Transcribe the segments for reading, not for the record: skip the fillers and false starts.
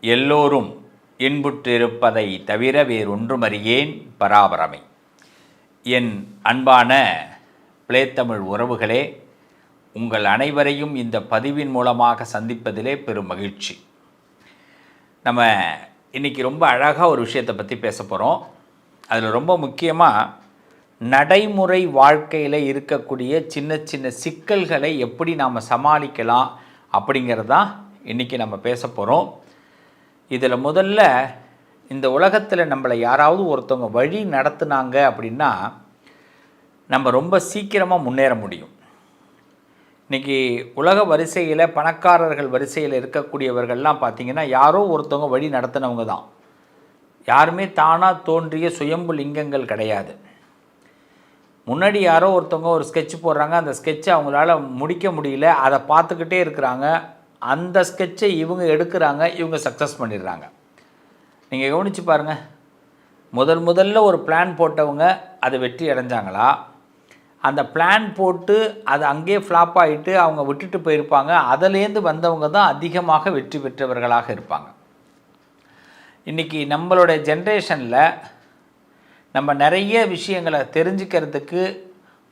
எல்லோரும் இன்புற்றிருப்பதை தவிர வேறொன்றுமறியேன் பராபரமை. என் அன்பான பிளேத்தமிழ் உறவுகளே, உங்கள் அனைவரையும் இந்த பதிவின் மூலமாக சந்திப்பதிலே பெரும் மகிழ்ச்சி. நம்ம இன்றைக்கி ரொம்ப அழகாக ஒரு விஷயத்தை பற்றி பேச போகிறோம். அதில் ரொம்ப முக்கியமாக நடைமுறை வாழ்க்கையில் இருக்கக்கூடிய சின்ன சின்ன சிக்கல்களை எப்படி நாம் சமாளிக்கலாம் அப்படிங்கிறது தான் இன்றைக்கி நம்ம பேச போகிறோம். இதில் முதல்ல இந்த உலகத்தில் நம்மளை யாராவது ஒருத்தவங்க வழி நடத்துனாங்க அப்படின்னா நம்ம ரொம்ப சீக்கிரமாக முன்னேற முடியும். இன்றைக்கி உலக வரிசையில் பணக்காரர்கள் வரிசையில் இருக்கக்கூடியவர்கள்லாம் பார்த்திங்கன்னா யாரோ ஒருத்தவங்க வழி நடத்தினவங்க தான். யாருமே தானாக தோன்றிய சுயம்பு லிங்கங்கள் கிடையாது. முன்னாடி யாரோ ஒருத்தவங்க ஒரு ஸ்கெட்ச் போடுறாங்க, அந்த ஸ்கெட்சை அவங்களால முடிக்க முடியல, அதை பார்த்துக்கிட்டே இருக்கிறாங்க. அந்த ஸ்கெட்சை இவங்க எடுக்கிறாங்க, இவங்க சக்ஸஸ் பண்ணிடுறாங்க. நீங்கள் கவனித்து பாருங்கள், முதல்ல ஒரு பிளான் போட்டவங்க அது வெற்றி அடைஞ்சாங்களா, அந்த பிளான் போட்டு அது அங்கேயே ஃப்ளாப் ஆகிட்டு அவங்க விட்டுட்டு போயிருப்பாங்க, அதிலேருந்து வந்தவங்க தான் அதிகமாக வெற்றி பெற்றவர்களாக இருப்பாங்க. இன்றைக்கி நம்மளுடைய ஜென்ரேஷனில் நம்ம நிறைய விஷயங்களை தெரிஞ்சுக்கிறதுக்கு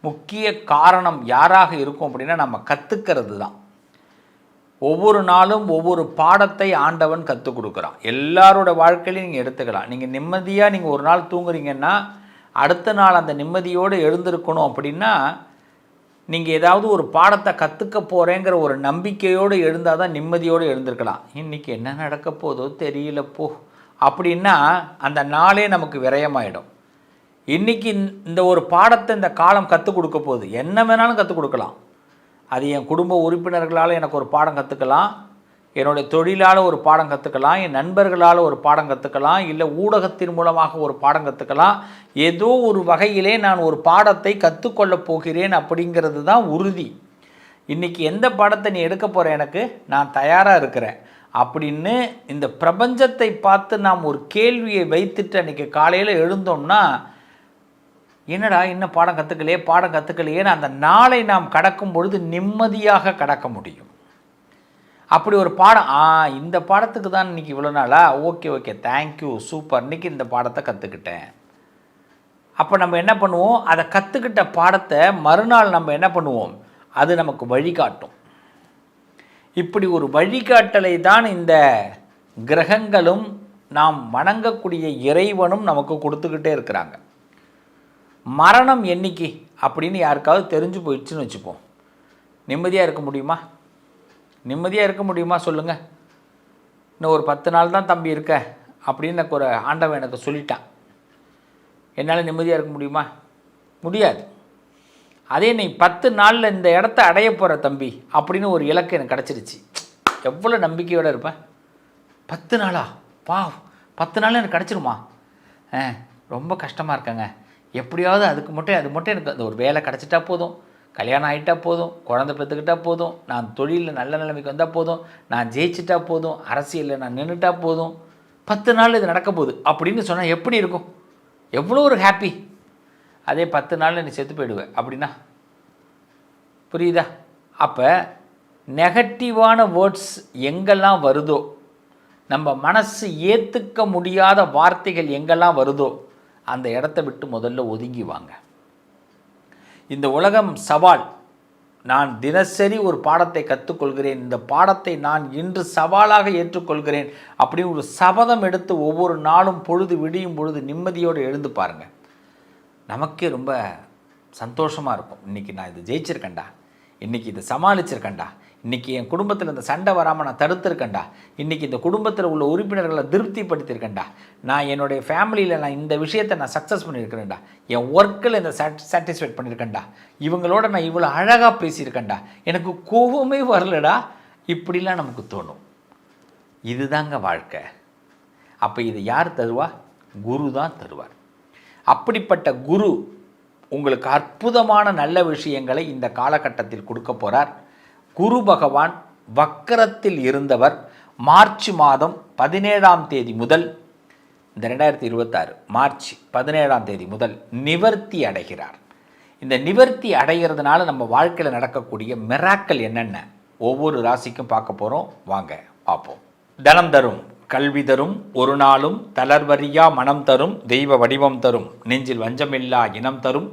முக்கிய காரணம் யாராக இருக்கும் அப்படின்னா நம்ம கற்றுக்கிறது தான். ஒவ்வொரு நாளும் ஒவ்வொரு பாடத்தை ஆண்டவன் கற்றுக் கொடுக்குறான். எல்லாரோட வாழ்க்கையிலையும் நீங்கள் எடுத்துக்கலாம். நீங்கள் நிம்மதியாக நீங்கள் ஒரு நாள் தூங்குறீங்கன்னா அடுத்த நாள் அந்த நிம்மதியோடு எழுந்திருக்கணும் அப்படின்னா நீங்கள் ஏதாவது ஒரு பாடத்தை கற்றுக்க போகிறேங்கிற ஒரு நம்பிக்கையோடு எழுந்தால் தான் நிம்மதியோடு எழுந்திருக்கலாம். இன்றைக்கி என்ன நடக்க போதோ தெரியலப்போ அப்படின்னா அந்த நாளே நமக்கு விரயமாயிடும். இன்றைக்கி இந்த ஒரு பாடத்தை இந்த காலம் கற்றுக் கொடுக்க போகுது. என்ன வேணாலும் கற்றுக் கொடுக்கலாம். அது என் குடும்ப உறுப்பினர்களால் எனக்கு ஒரு பாடம் கற்றுக்கலாம், என்னுடைய தொழிலால் ஒரு பாடம் கற்றுக்கலாம், என் நண்பர்களால் ஒரு பாடம் கற்றுக்கலாம், இல்லை ஊடகத்தின் மூலமாக ஒரு பாடம் கற்றுக்கலாம். ஏதோ ஒரு வகையிலே நான் ஒரு பாடத்தை கற்றுக்கொள்ளப் போகிறேன் அப்படிங்கிறது தான் உறுதி. இன்றைக்கி எந்த பாடத்தை நீ எடுக்க போகிற, எனக்கு நான் தயாராக இருக்கிறேன் அப்படின்னு இந்த பிரபஞ்சத்தை பார்த்து நாம் ஒரு கேள்வியை வைத்துட்டு அன்றைக்கி காலையில் எழுந்தோம்னா, என்னடா இன்னும் பாடம் கற்றுக்கலையேன்னு அந்த நாளை நாம் கடக்கும் பொழுது நிம்மதியாக கடக்க முடியும். அப்படி ஒரு பாடம், இந்த பாடத்துக்கு தான் இன்றைக்கி இவ்வளோ நாளா, ஓகே தேங்க்யூ சூப்பர், இன்றைக்கி இந்த பாடத்தை கற்றுக்கிட்டேன். அப்போ நம்ம என்ன பண்ணுவோம், அதை கற்றுக்கிட்ட பாடத்தை மறுநாள் நம்ம என்ன பண்ணுவோம், அது நமக்கு வழிகாட்டும். இப்படி ஒரு வழிகாட்டலை தான் இந்த கிரகங்களும் நாம் வணங்கக்கூடிய இறைவனும் நமக்கு கொடுத்துக்கிட்டே இருக்கிறாங்க. மரணம் என்னைக்கு அப்படின்னு யாருக்காவது தெரிஞ்சு போயிடுச்சுன்னு வச்சுப்போம், நிம்மதியாக இருக்க முடியுமா சொல்லுங்கள். இன்னும் ஒரு 10 நாள் தான் தம்பி இருக்க அப்படின்னு எனக்கு ஒரு ஆண்டவன் எனக்கு சொல்லிட்டான், என்னால் நிம்மதியாக இருக்க முடியாது. அதே நீ 10 நாளில் இந்த இடத்த அடைய போகிற தம்பி அப்படின்னு ஒரு இலக்கு எனக்கு கிடச்சிருச்சு, எவ்வளோ நம்பிக்கையோடு இருப்பேன். 10 நாளா, 10 நாள் எனக்கு கிடச்சிருமா, ரொம்ப கஷ்டமாக இருக்கேங்க. எப்படியாவது அது மட்டும் எனக்கு அந்த ஒரு வேலை கிடச்சிட்டா போதும், கல்யாணம் ஆகிட்டா போதும், குழந்தை பெற்றுக்கிட்டா போதும், நான் தொழிலில் நல்ல நிலைமைக்கு வந்தால் போதும், நான் ஜெயிச்சிட்டா போதும், அரசியலில் நான் நின்றுட்டா போதும், 10 நாள் இது நடக்க போகுது அப்படின்னு சொன்னால் எப்படி இருக்கும், எவ்வளோ ஒரு ஹாப்பி. அதே 10 நாளில் நீ செத்து போயிடுவேன் அப்படின்னா புரியுதா? அப்போ நெகட்டிவான வேர்ட்ஸ் எங்கெல்லாம் வருதோ, நம்ம மனசு ஏற்றுக்க முடியாத வார்த்தைகள் எங்கெல்லாம் வருதோ அந்த இடத்த விட்டு முதல்ல ஒதுங்கி வாங்க. இந்த உலகம் சவால். நான் தினசரி ஒரு பாடத்தை கற்றுக்கொள்கிறேன், இந்த பாடத்தை நான் இன்று சவாலாக ஏற்றுக்கொள்கிறேன் அப்படி ஒரு சபதம் எடுத்து ஒவ்வொரு நாளும் பொழுது விடியும் பொழுது நிம்மதியோடு எழுந்து பாருங்கள். நமக்கே ரொம்ப சந்தோஷமாக இருக்கும். இன்றைக்கி நான் இதை ஜெயிச்சிருக்கேன்டா, இன்றைக்கி இதை சமாளிச்சிருக்கேன்டா, இன்றைக்கி என் குடும்பத்தில் இந்த சண்டை வராமல் நான் தடுத்திருக்கேன்டா, இன்றைக்கி இந்த குடும்பத்தில் உள்ள உறுப்பினர்களை திருப்திப்படுத்தியிருக்கேன்டா, நான் என்னுடைய ஃபேமிலியில் நான் இந்த விஷயத்தை நான் சக்ஸஸ் பண்ணியிருக்கிறேன்டா, என் ஒர்க்கில் இந்த சாட்டிஸ்ஃபைட் பண்ணியிருக்கேன்டா, இவங்களோட நான் இவ்வளோ அழகாக பேசியிருக்கேன்டா, எனக்கு கோபமே வரலடா, இப்படிலாம் நமக்கு தோணும். இதுதாங்க வாழ்க்கை. அப்போ இது யார் தருவா? குரு தான் தருவார். அப்படிப்பட்ட குரு உங்களுக்கு அற்புதமான நல்ல விஷயங்களை இந்த காலகட்டத்தில் கொடுக்க போகிறார். குரு பகவான் வக்கரத்தில் இருந்தவர் மார்ச் மாதம் 17ஆம் தேதி முதல், இந்த 2026 மார்ச் 17ஆம் தேதி முதல் நிவர்த்தி அடைகிறார். இந்த நிவர்த்தி அடைகிறதுனால நம்ம வாழ்க்கையில் நடக்கக்கூடிய மிராக்கள் என்னென்ன ஒவ்வொரு ராசிக்கும் பார்க்க போகிறோம். வாங்க பார்ப்போம். தனம் தரும் கல்வி தரும் ஒரு நாளும் தளர்வறியா மனம் தரும் தெய்வ வடிவம் தரும் நெஞ்சில் வஞ்சமில்லா இனம் தரும்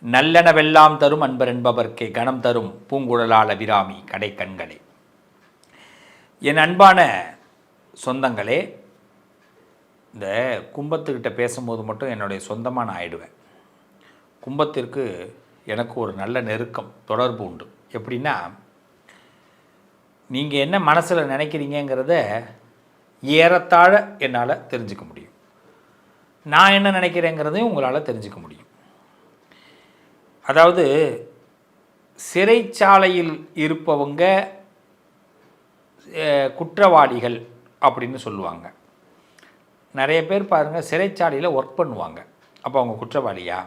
நல்லெனவெல்லாம் தரும் அன்பர் என்பவர்க்கே கணம் தரும் பூங்குழலால் அபிராமி கடைக்கண்களே. என் அன்பான சொந்தங்களே, இந்த கும்பத்துக்கிட்ட பேசும்போது மட்டும் என்னுடைய சொந்தமாக நான் ஆயிடுவேன். கும்பத்திற்கு எனக்கு ஒரு நல்ல நெருக்கம் தொடர்பு உண்டு. எப்படின்னா, நீங்கள் என்ன மனசில் நினைக்கிறீங்கிறத ஏறத்தாழ என்னால் தெரிஞ்சுக்க முடியும். நான் என்ன நினைக்கிறேங்கிறதையும் உங்களால் தெரிஞ்சுக்க முடியும். அதாவது சிறைச்சாலையில் இருப்பவங்க குற்றவாளிகள் அப்படின்னு சொல்லுவாங்க. நிறைய பேர் பாருங்கள், சிறைச்சாலையில் ஒர்க் பண்ணுவாங்க. அப்போ அவங்க குற்றவாளியா?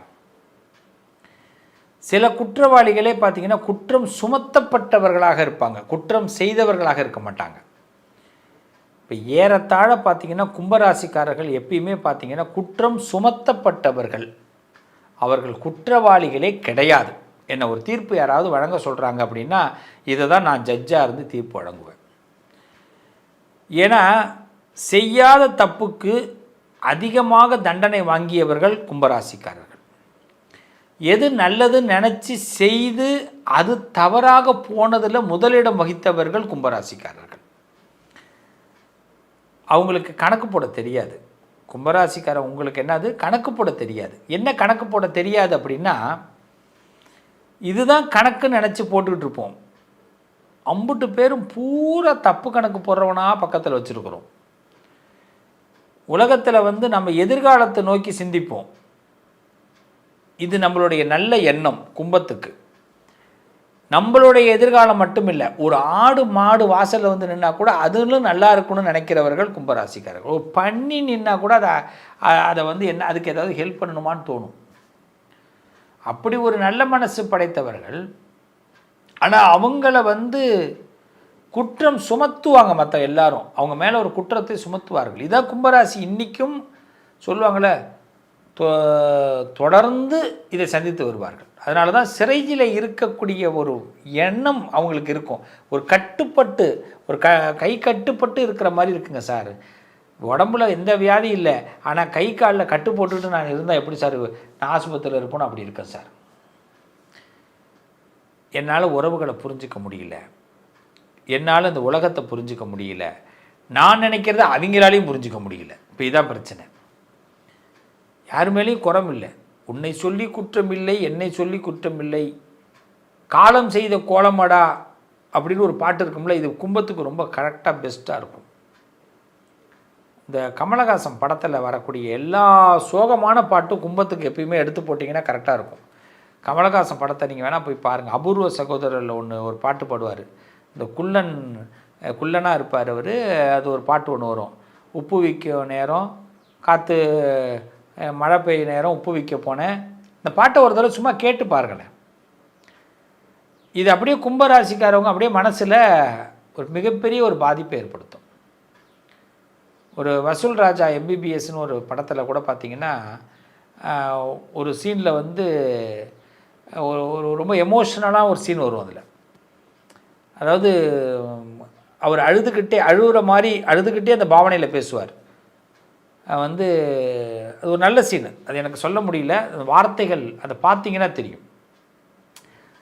சில குற்றவாளிகளே பார்த்திங்கன்னா குற்றம் சுமத்தப்பட்டவர்களாக இருப்பாங்க, குற்றம் செய்தவர்களாக இருக்க மாட்டாங்க. இப்போ ஏறத்தாழ பார்த்திங்கன்னா கும்பராசிக்காரர்கள் எப்பயுமே பார்த்திங்கன்னா குற்றம் சுமத்தப்பட்டவர்கள், அவர்கள் குற்றவாளிகளே கிடையாது. என்ன ஒரு தீர்ப்பு யாராவது வழங்க சொல்கிறாங்க அப்படின்னா இதை தான் நான் ஜட்ஜாக இருந்து தீர்ப்பு வழங்குவேன். ஏன்னா செய்யாத தப்புக்கு அதிகமாக தண்டனை வாங்கியவர்கள் கும்பராசிக்காரர்கள். எது நல்லதுன்னு நினச்சி செய்து அது தவறாக போனதில் முதலிடம் வகித்தவர்கள் கும்பராசிக்காரர்கள். அவங்களுக்கு கணக்கு போட தெரியாது. கும்பராசிக்காரன் உங்களுக்கு என்னது கணக்கு போட தெரியாது. என்ன கணக்கு போட தெரியாது அப்படின்னா, இதுதான் கணக்குன்னு நினச்சி போட்டுக்கிட்டு இருப்போம். அம்புட்டு பேரும் பூரா தப்பு கணக்கு போடுறவனா பக்கத்தில் வச்சுருக்குறோம். உலகத்தில் நம்ம எதிர்காலத்தை நோக்கி சிந்திப்போம். இது நம்மளுடைய நல்ல எண்ணம். கும்பத்துக்கு நம்மளுடைய எதிர்காலம் மட்டும் இல்லை, ஒரு ஆடு மாடு வாசலில் நின்னா கூட அதிலும் நல்லா இருக்கணும்னு நினைக்கிறவர்கள் கும்பராசிக்காரர்கள். ஒரு பண்ணி நின்னா கூட அதை என்ன அதுக்கு ஏதாவது ஹெல்ப் பண்ணணுமான்னு தோணும். அப்படி ஒரு நல்ல மனசு படைத்தவர்கள். ஆனால் அவங்கள குற்றம் சுமத்துவாங்க. மற்ற எல்லாரும் அவங்க மேலே ஒரு குற்றத்தை சுமத்துவார்கள். இதான் கும்பராசி. இன்றைக்கும் சொல்லுவாங்களே, தொடர்ந்து இதை சந்தித்து வருவார்கள். அதனால தான் சிறையில் இருக்கக்கூடிய ஒரு எண்ணம் அவங்களுக்கு இருக்கும். ஒரு கட்டுப்பட்டு, ஒரு கை கட்டுப்பட்டு இருக்கிற மாதிரி இருக்குங்க சார். உடம்புல எந்த வியாதி இல்லை, ஆனால் கை காலில் கட்டு போட்டுட்டு நான் இருந்தால் எப்படி சார் நான் ஆஸ்பத்திரியில் இருப்போன்னு அப்படி இருக்கேன் சார். என்னால் உறவுகளை புரிஞ்சிக்க முடியல, என்னால் இந்த உலகத்தை புரிஞ்சிக்க முடியல, நான் நினைக்கிறத அவங்களாலையும் புரிஞ்சிக்க முடியல. இப்போ இதான் பிரச்சனை. யார் மேலேயும் குறம் இல்லை. உன்னை சொல்லி குற்றம் இல்லை, என்னை சொல்லி குற்றம் இல்லை, காலம் செய்த கோலமடா அப்படின்னு ஒரு பாட்டு இருக்கும்ல, இது கும்பத்துக்கு ரொம்ப கரெக்டாக பெஸ்ட்டாக இருக்கும். இந்த கமலஹாசன் படத்தில் வரக்கூடிய எல்லா சோகமான பாட்டும் கும்பத்துக்கு எப்பயுமே எடுத்து போட்டிங்கன்னா கரெக்டாக இருக்கும். கமலஹாசன் படத்தை நீங்கள் வேணால் போய் பாருங்கள். அபூர்வ சகோதரரில் ஒரு பாட்டு பாடுவார். இந்த குள்ளனாக இருப்பார் அவர். அது ஒரு பாட்டு ஒன்று வரும். உப்பு விற்க நேரம் காற்று மழை பெய்ய நேரம் உப்பு விற்க போனேன். இந்த பாட்டை ஒரு தடவை சும்மா கேட்டு பாருங்களேன். இது அப்படியே கும்பராசிக்காரவங்க அப்படியே மனசில் ஒரு மிகப்பெரிய ஒரு பாதிப்பை ஏற்படுத்தும். ஒரு வசூல் ராஜா எம்பிபிஎஸ்ன்னு ஒரு படத்தில் கூட பார்த்திங்கன்னா ஒரு சீனில் ஒரு ரொம்ப எமோஷ்னலாக ஒரு சீன் வரும். அதில் அதாவது அவர் அழுகிற மாதிரி அழுதுகிட்டே அந்த பாவனையில் பேசுவார். அது ஒரு நல்ல சீனு. அது எனக்கு சொல்ல முடியல, வார்த்தைகள் அதை பார்த்தீங்கன்னா தெரியும்.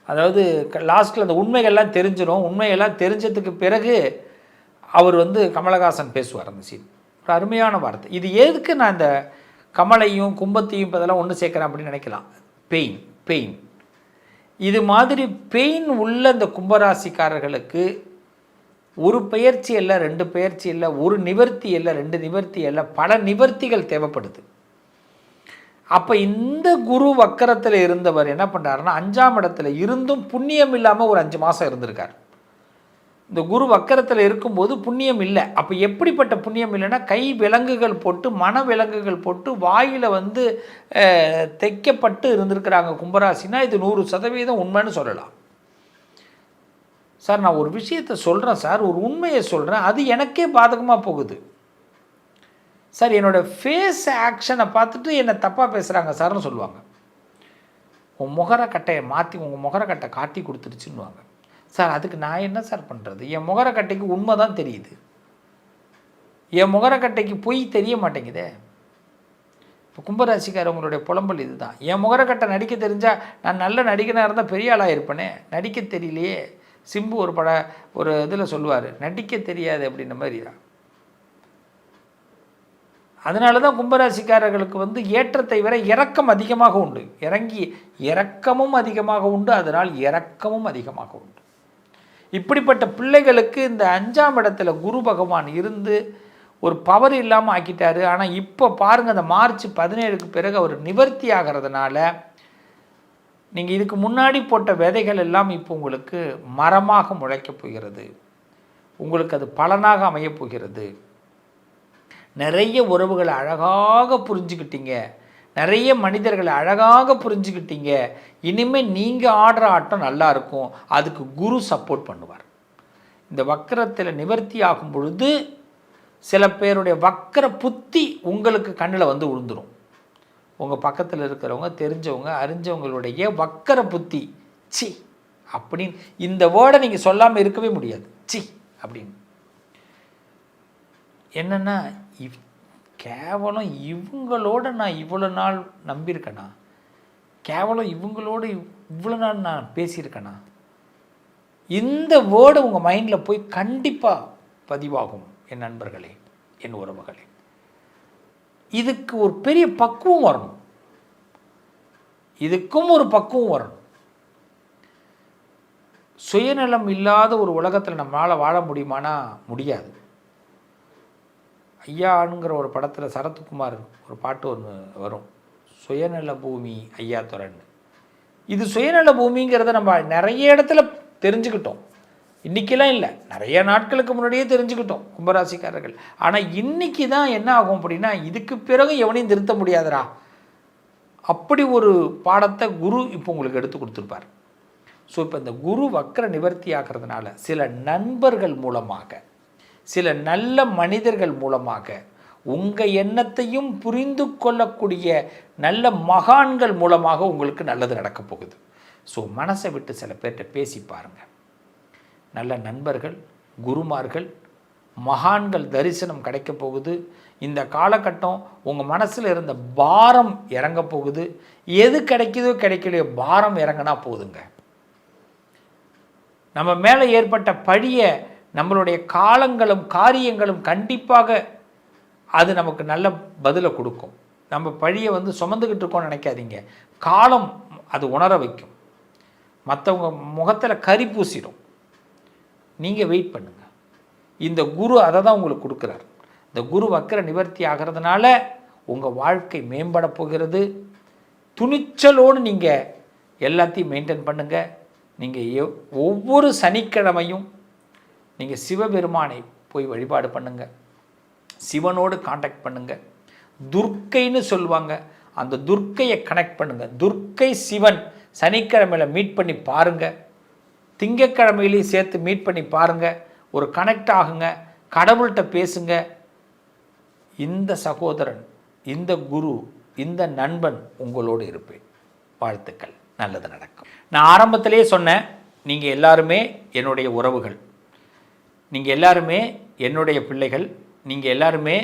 அதாவது லாஸ்ட்டில் அந்த உண்மைகள்லாம் தெரிஞ்சிடும். உண்மைகள்லாம் தெரிஞ்சதுக்கு பிறகு அவர் கமலஹாசன் பேசுவார். அந்த சீன் ஒரு அருமையான வார்த்தை. இது எதுக்கு நான் இந்த கமலையும் கும்பத்தையும் இப்போ இதெல்லாம் ஒன்று சேர்க்குறேன் அப்படின்னு நினைக்கலாம். பெயின் இது மாதிரி பெயின் உள்ள இந்த கும்பராசிக்காரர்களுக்கு ஒரு பெயர்ச்சி இல்லை, 2 பெயர்ச்சி இல்லை, ஒரு நிவர்த்தி இல்லை, 2 நிவர்த்தி இல்லை, பல நிவர்த்திகள் தேவைப்படுது. அப்போ இந்த குரு வக்கரத்தில் இருந்தவர் என்ன பண்ணுறாருன்னா 5ஆம் இடத்துல இருந்தும் புண்ணியம் இல்லாமல் ஒரு 5 மாதம் இருந்திருக்கார். இந்த குரு வக்கரத்தில் இருக்கும்போது புண்ணியம் இல்லை. அப்போ எப்படிப்பட்ட புண்ணியம் இல்லைன்னா, கை விலங்குகள் போட்டு மன விலங்குகள் போட்டு வாயில் தைக்கப்பட்டு இருந்திருக்கிறாங்க கும்பராசினா இது 100% உண்மைன்னு சொல்லலாம். சார் நான் ஒரு விஷயத்தை சொல்கிறேன் சார், ஒரு உண்மையை சொல்கிறேன், அது எனக்கே பாதகமாக போகுது சார், என்னோடய ஃபேஸ் ஆக்ஷனை பார்த்துட்டு என்னை தப்பாக பேசுகிறாங்க சார்னு சொல்லுவாங்க. உன் முகரக்கட்டையை மாற்றி உங்கள் முகரக்கட்டை காட்டி கொடுத்துருச்சுன்னுவாங்க. சார் அதுக்கு நான் என்ன சார் பண்ணுறது? என் முகரக்கட்டைக்கு உண்மை தான் தெரியுது. என் முகரக்கட்டைக்கு பொய் தெரிய மாட்டேங்குதே. இப்போ கும்பராசிக்காரவங்களுடைய புலம்பல் இதுதான். என் முகரக்கட்டை நடிக்க தெரிஞ்சால் நான் நல்ல நடிகனாக இருந்தால் பெரிய ஆளாக இருப்பேனே, நடிக்க தெரியலையே. சிம்பு ஒரு இதில் சொல்லுவார், நடிக்க தெரியாது அப்படின்ற மாதிரி தான். அதனால தான் கும்பராசிக்காரர்களுக்கு ஏற்றத்தை விட இறக்கம் அதிகமாக உண்டு. இறக்கமும் அதிகமாக உண்டு, அதனால் இறக்கமும் அதிகமாக உண்டு. இப்படிப்பட்ட பிள்ளைகளுக்கு இந்த 5ஆம் இடத்துல குரு பகவான் இருந்து ஒரு பவர் இல்லாமல் ஆக்கிட்டாரு. ஆனால் இப்போ பாருங்கள், அந்த மார்ச் 17க்கு பிறகு அவர் நிவர்த்தி ஆகிறதுனால நீங்கள் இதுக்கு முன்னாடி போட்ட விதைகள் எல்லாம் இப்போ உங்களுக்கு மரமாக முளைக்கப் போகிறது. உங்களுக்கு அது பலனாக அமையப் போகிறது. நிறைய உறவுகளை அழகாக புரிஞ்சுக்கிட்டீங்க, நிறைய மனிதர்களை அழகாக புரிஞ்சுக்கிட்டீங்க. இனிமேல் நீங்கள் ஆடுற ஆட்டம் நல்லா இருக்கும். அதுக்கு குரு சப்போர்ட் பண்ணுவார். இந்த வக்கரத்தில் நிவர்த்தி ஆகும் பொழுது சில பேருடைய வக்கர புத்தி உங்களுக்கு கண்ணில் விழுந்துடும். உங்கள் பக்கத்தில் இருக்கிறவங்க, தெரிஞ்சவங்க, அறிஞ்சவங்களுடைய வக்கர புத்தி சி அப்படின்னு இந்த வேர்டை நீங்கள் சொல்லாமல் இருக்கவே முடியாது. சி அப்படின்னு என்னென்னா, கேவலம் இவங்களோட நான் இவ்வளோ நாள் நம்பியிருக்கேனா, கேவலம் இவங்களோட இவ்வளோ நாள் நான் பேசியிருக்கேனா, இந்த வேர்டு உங்கள் மைண்டில் போய் கண்டிப்பாக பதிவாகும். என் நண்பர்களே, என் உறவுகளே, இதுக்கு ஒரு பெரிய பக்குவம் வரணும். இதுக்கும் ஒரு பக்குவம் வரணும். சுயநலம் இல்லாத ஒரு உலகத்தில் நம்மளால் வாழ முடியுமானா முடியாது. ஐயாங்கிற ஒரு படத்தில் சரத்குமார் ஒரு பாட்டு ஒன்று வரும், சுயநல பூமி ஐயா துறன்னு. இது சுயநல பூமிங்கிறத நம்ம நிறைய இடத்துல தெரிஞ்சுக்கிட்டோம். இன்றைக்கெல்லாம் இல்லை, நிறைய நாட்களுக்கு முன்னாடியே தெரிஞ்சுக்கிட்டோம் கும்பராசிக்காரர்கள். ஆனால் இன்றைக்கி தான் என்ன ஆகும் அப்படின்னா, இதுக்கு பிறகு எவனையும் திருத்த முடியாதுடா, அப்படி ஒரு பாடத்தை குரு இப்போ உங்களுக்கு எடுத்து கொடுத்துருப்பார். ஸோ இப்போ இந்த குரு வக்கர நிவர்த்தி ஆகிறதுனால சில நண்பர்கள் மூலமாக, சில நல்ல மனிதர்கள் மூலமாக, உங்கள் எண்ணத்தையும் புரிந்து கொள்ளக்கூடிய நல்ல மகான்கள் மூலமாக உங்களுக்கு நல்லது நடக்கப் போகுது. ஸோ மனசை விட்டு சில பேர்கிட்ட பேசி பாருங்கள். நல்ல நண்பர்கள், குருமார்கள், மகான்கள் தரிசனம் கிடைக்க போகுது. இந்த காலகட்டம் உங்கள் மனசில் இருந்த பாரம் இறங்க போகுது. எது கிடைக்குதோ கிடைக்கலையோ பாரம் இறங்கினா போதுங்க. நம்ம மேலே ஏற்பட்ட பழியை நம்மளுடைய காலங்களும் காரியங்களும் கண்டிப்பாக அது நமக்கு நல்ல பதிலை கொடுக்கும். நம்ம பழியை சுமந்துக்கிட்டு இருக்கோம்னு நினைக்காதீங்க. காலம் அது உணர வைக்கும். மற்றவங்க முகத்தில் கரி பூசிடும். நீங்கள் வெயிட் பண்ணுங்கள். இந்த குரு அதை தான் உங்களுக்கு கொடுக்குறார். இந்த குரு வக்கர நிவர்த்தி ஆகிறதுனால உங்கள் வாழ்க்கை மேம்பட போகிறது. துணிச்சலோடு நீங்கள் எல்லாத்தையும் மெயின்டைன் பண்ணுங்கள். நீங்கள் ஒவ்வொரு சனிக்கிழமையும் நீங்கள் சிவபெருமானை போய் வழிபாடு பண்ணுங்கள். சிவனோடு காண்டாக்ட் பண்ணுங்கள். துர்க்கைன்னு சொல்லுவாங்க, அந்த துர்க்கையை கனெக்ட் பண்ணுங்கள். துர்க்கை சிவன் சனிக்கிழமையில் மீட் பண்ணி பாருங்கள். திங்கக்கிழமையிலையும் சேர்த்து மீட் பண்ணி பாருங்கள். ஒரு கனெக்ட் ஆகுங்க, கடவுள்கிட்ட பேசுங்க. இந்த சகோதரன், இந்த குரு, இந்த நண்பன் உங்களோடு இருப்பேன். வாழ்த்துக்கள், நல்லது நடக்கும். நான் ஆரம்பத்திலே சொன்னேன், நீங்கள் எல்லாருமே என்னுடைய உறவுகள், நீங்கள் எல்லாருமே என்னுடைய பிள்ளைகள், நீங்கள் எல்லாருமே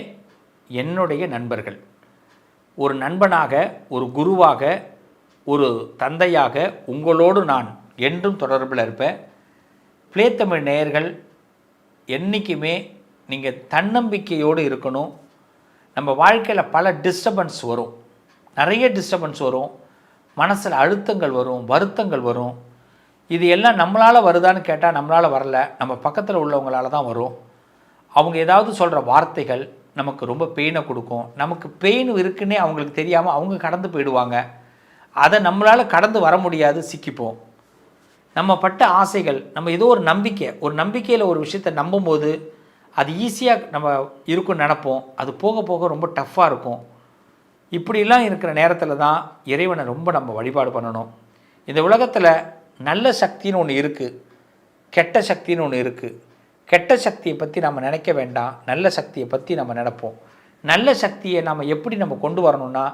என்னுடைய நண்பர்கள். ஒரு நண்பனாக, ஒரு குருவாக, ஒரு தந்தையாக உங்களோடு நான் என்றும் தொடர்பில் இருப்பேன். ப்ளே தமிழ் நேயர்கள் என்றைக்குமே நீங்கள் தன்னம்பிக்கையோடு இருக்கணும். நம்ம வாழ்க்கையில் பல டிஸ்டர்பன்ஸ் வரும், நிறைய டிஸ்டர்பன்ஸ் வரும், மனசில் அழுத்தங்கள் வரும், வருத்தங்கள் வரும். இது எல்லாம் நம்மளால் வருதான்னு கேட்டால் நம்மளால் வரல, நம்ம பக்கத்தில் உள்ளவங்களால தான் வரும். அவங்க ஏதாவது சொல்கிற வார்த்தைகள் நமக்கு ரொம்ப பெயினை கொடுக்கும். நமக்கு பெயின் இருக்குன்னே அவங்களுக்கு தெரியாமல் அவங்க கடந்து போயிடுவாங்க. அதை நம்மளால் கடந்து வர முடியாது, சிக்கிப்போம். நம்ம பட்ட ஆசைகள், நம்ம ஏதோ ஒரு நம்பிக்கையில் ஒரு விஷயத்தை நம்பும்போது அது ஈஸியாக நம்ம இருக்குன்னு நினப்போம். அது போக போக ரொம்ப டஃப்பாக இருக்கும். இப்படிலாம் இருக்கிற நேரத்தில் தான் இறைவனை ரொம்ப நம்ம வழிபாடு பண்ணணும். இந்த உலகத்தில் நல்ல சக்தின்னு ஒன்று இருக்குது, கெட்ட சக்தின்னு ஒன்று இருக்குது. கெட்ட சக்தியை பற்றி நம்ம நினைக்க வேண்டாம், நல்ல சக்தியை பற்றி நம்ம நினைப்போம். நல்ல சக்தியை நம்ம எப்படி கொண்டு வரணும்னா,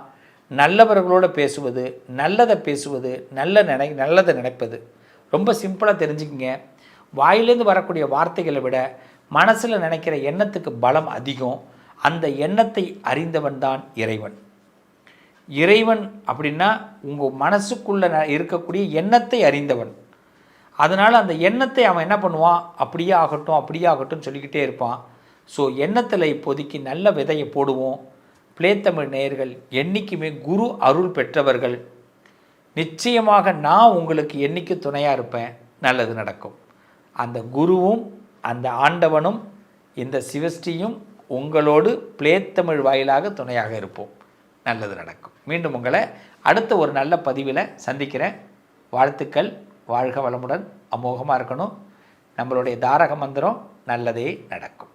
நல்லவர்களோடு பேசுவது, நல்லதை பேசுவது, நல்லதை நினைப்பது. ரொம்ப சிம்பிளாக தெரிஞ்சுக்கிங்க. வாயிலேருந்து வரக்கூடிய வார்த்தைகளை விட மனசில் நினைக்கிற எண்ணத்துக்கு பலம் அதிகம். அந்த எண்ணத்தை அறிந்தவன் தான் இறைவன். இறைவன் அப்படின்னா உங்கள் மனசுக்குள்ளே இருக்கக்கூடிய எண்ணத்தை அறிந்தவன். அதனால் அந்த எண்ணத்தை அவன் என்ன பண்ணுவான், அப்படியே ஆகட்டும் அப்படியே ஆகட்டும் சொல்லிக்கிட்டே இருப்பான். ஸோ எண்ணத்தில் இப்போதைக்கு நல்ல விதையை போடுவோம். பிளேத்தமிழ் நேயர்கள் என்றைக்குமே குரு அருள் பெற்றவர்கள். நிச்சயமாக நான் உங்களுக்கு என்றைக்கு துணையாக இருப்பேன், நல்லது நடக்கும். அந்த குருவும் அந்த ஆண்டவனும் இந்த சிவஸ்ரீயும் உங்களோடு பிளேத்தமிழ் வாயிலாக துணையாக இருப்போம். நல்லது நடக்கும். மீண்டும் உங்களை அடுத்த ஒரு நல்ல பதிவில் சந்திக்கிறேன். வாழ்த்துக்கள். வாழ்க வளமுடன். அமோகமாக இருக்கணும். நம்மளுடைய தாரக மந்திரம் நல்லதே நடக்கும்.